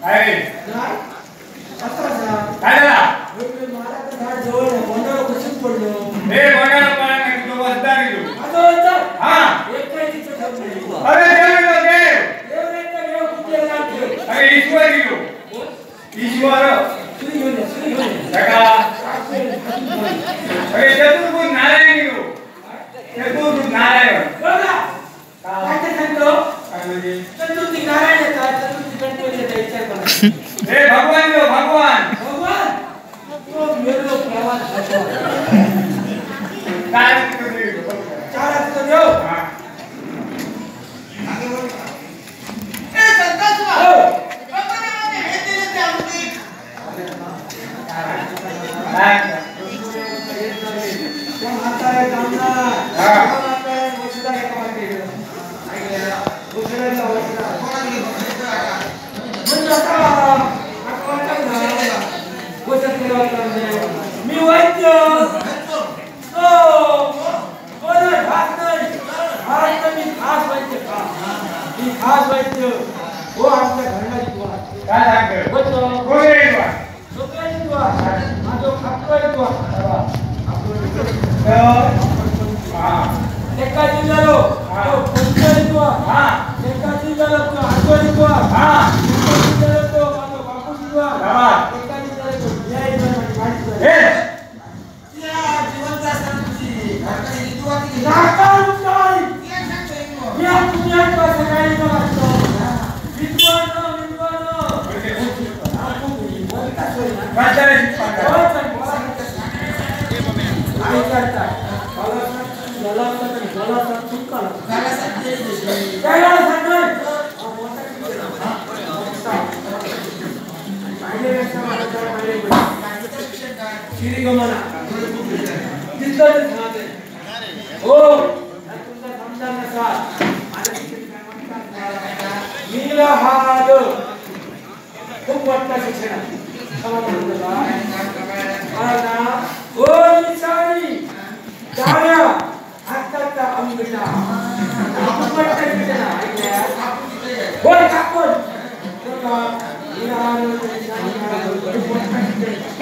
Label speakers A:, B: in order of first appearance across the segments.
A: काय
B: झाड आता झाड
A: काय झाला
B: मला तर झाड जवळ आहे बोंडाला कसं पडलो
A: हे बोंडाला पडला नाही तो बसता नाही तू
B: आता होता
A: हां
B: एक काही तिथं ठेवलं नाही
A: अरे
B: देव नाही तर देव कुठे लागते
A: अरे ईश्वर येऊ ईश्वर
B: सुरी घेऊन या सुरी घेऊन या
A: सका अरे चतुर्भुज नारायण येऊ चतुर्भुज नारायण
B: बघा काय ते सांगतो
A: काय म्हणजे
B: चतुर्थी नारायण येतात चतुर्थी गणपती येतात विचार करा
A: हे भगवान देव भगवान
B: भगवान तो मेलो प्रवास भगवान
A: काय तुम्ही
B: चार असतो देव
C: ए संतासवा
B: हो
C: बापाने मला हे दिले ते आमची
A: काय
B: त्या म्हाताऱ्या कामना म्हाताऱ्या वसुधा एका मागे वसुधाला वसुधा म्हणजे आता मी वैद्य मी खास वैद्य हो आमच्या घरण्याची दुआ
A: काय सांगतो
B: बच्चो
A: कोण येईल बा
B: सगळ्यांची दुआ माझो खाकराची दुआ एका जिल्ह्यालो पंचायत दुआ एका जिल्ह्याला तो आठवडी दुआ एका जिल्ह्याला तो माझो बापूची दुआ एका जिल्ह्याला तो न्याय माझी
A: हे
C: या जिवंत असतानाची घरची दुआ केली
B: नाकार उचाई
C: ये सांगतो
B: या पुण्यात कसं काय करतो विद्वान आपण बोलता सोय ना
A: पंचायत पाठवा
B: आई करता जलाचा चुका
C: झाला सत्य
B: त्याला सांगणार श्री गमना तिथं सांगते हो तुमचा समजा नसा नीलहार खूप वाटतं शिक्षण ओ निसारी डाव्या हाताचा अंगठा खूप वाटतं शिक्षण ऐकल्या होय कापून नीलहार खूप वाटतं शिक्षण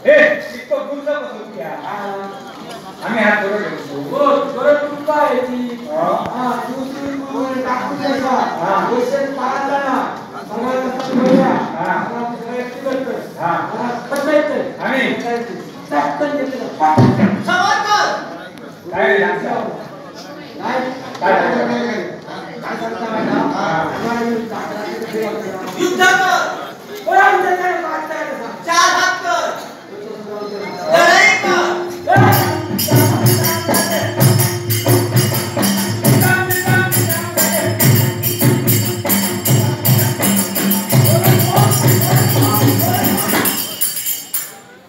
A: हे इतकं गुंजा बसू क्या हा.
B: मला सगळं एकटी करतोय.
A: हा.
B: मला फसायचंय.
A: आणि?
B: चटकन घेतलं.
A: काय रे लागतं?
B: काय?
A: काय
B: काय सांगता माहिती आहे?
A: हा.
B: आम्हाला येऊन चाकराचं खेळ होतं.
C: युद्ध कर
B: कोणा युद्ध करायला मागताय का सांग?
C: 4 हात कर लढाई कर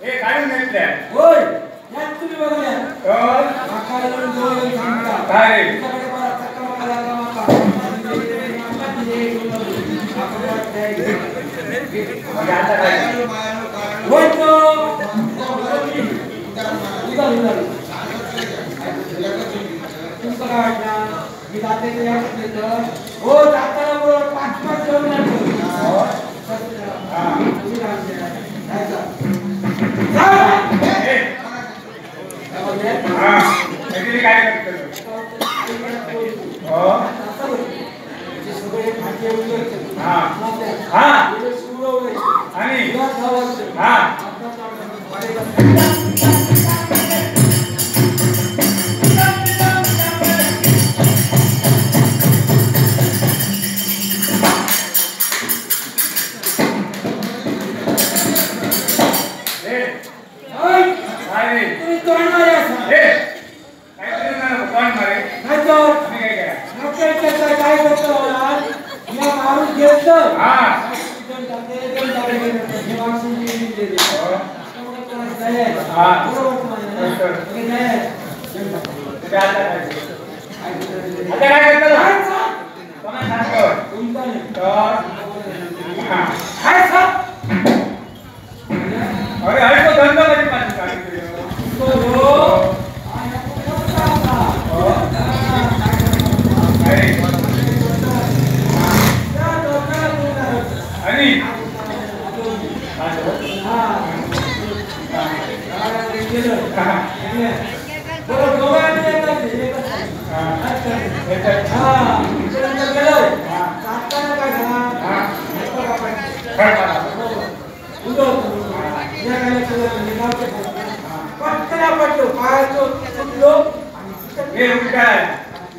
A: हे काढून घेतलंय.
B: होय, यात तुम्ही बघूया.
A: तर
B: माका येऊन जवळ येऊन सांगता.
A: काय रे?
B: तुमच्याकडे बरा चक्कर मारा का माका? माका दिले, माका वाटतंय.
A: म्हणजे आता काय?
B: होय तो. उधार. तुमचं काय वाटणार? मी जाते ते या कुठलं? हो, जाताना बरोबर 5-5 घेऊन जातो.
A: हो. हा.
B: तुम्ही काय म्हणताय? काय जा?
A: हे. हा. त्याची काय करतो? हो. हा. हा. आणि? हा. हे. काय रे? हे. काय तरी ना कोण मारे? तुम्ही काय करा?
B: काय करतो या मारून घेतलं
A: हा. ते आता काय? आता काय करतो? कोणा सांगतो? तर हा. अरे अरे तो धंदा कधी पाहिजे काढतो? अरे आणि हे उठाय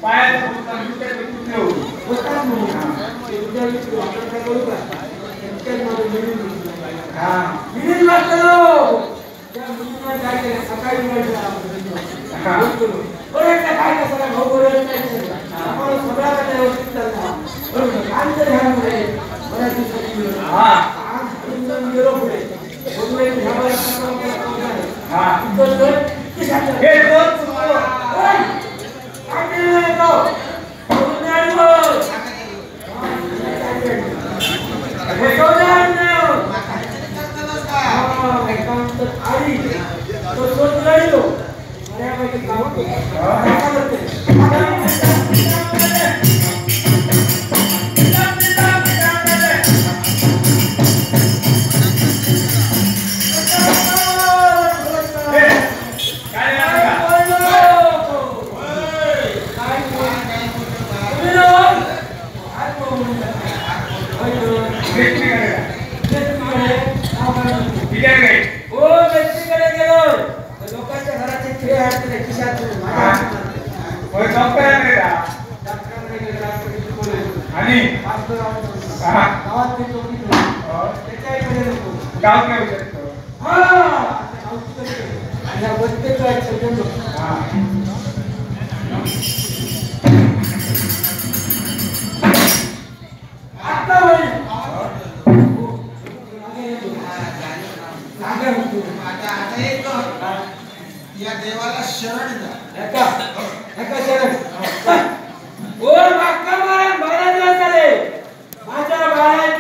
A: पायाचं पुस्तक
C: या देवाला शरण जा.
B: माझ्या बाळाच्या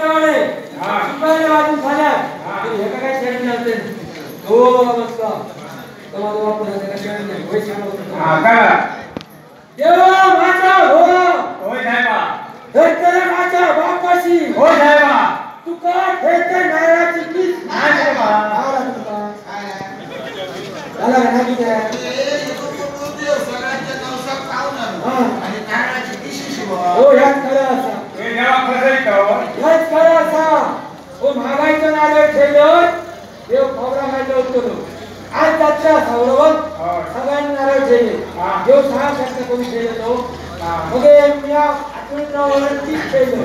B: बरोबर
A: हो.
B: सगळ्यांनी नारळ ठेवले देव 6 शब्द करून ठेवले तो मग या आठवणीत तीच ठेवलं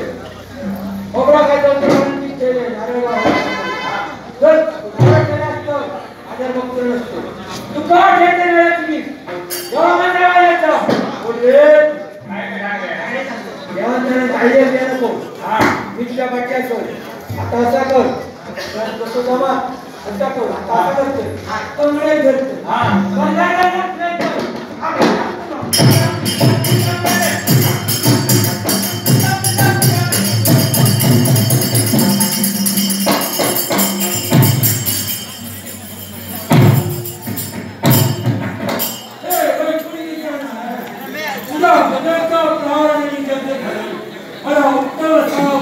B: खोबरा काय म्हणून तीच ठेवले नारळ जर तुला केलं असतं आजार मग नसतो तू का ठेवते नारळ तुम्ही जेव्हा मंदिराला यायचं बोलले देवांना काही द्या नको मीठच्या बट्ट्या सोड आता असा कर कसं जमा असा कर आता असा करतोय कमळे धरतोय मला उत्तर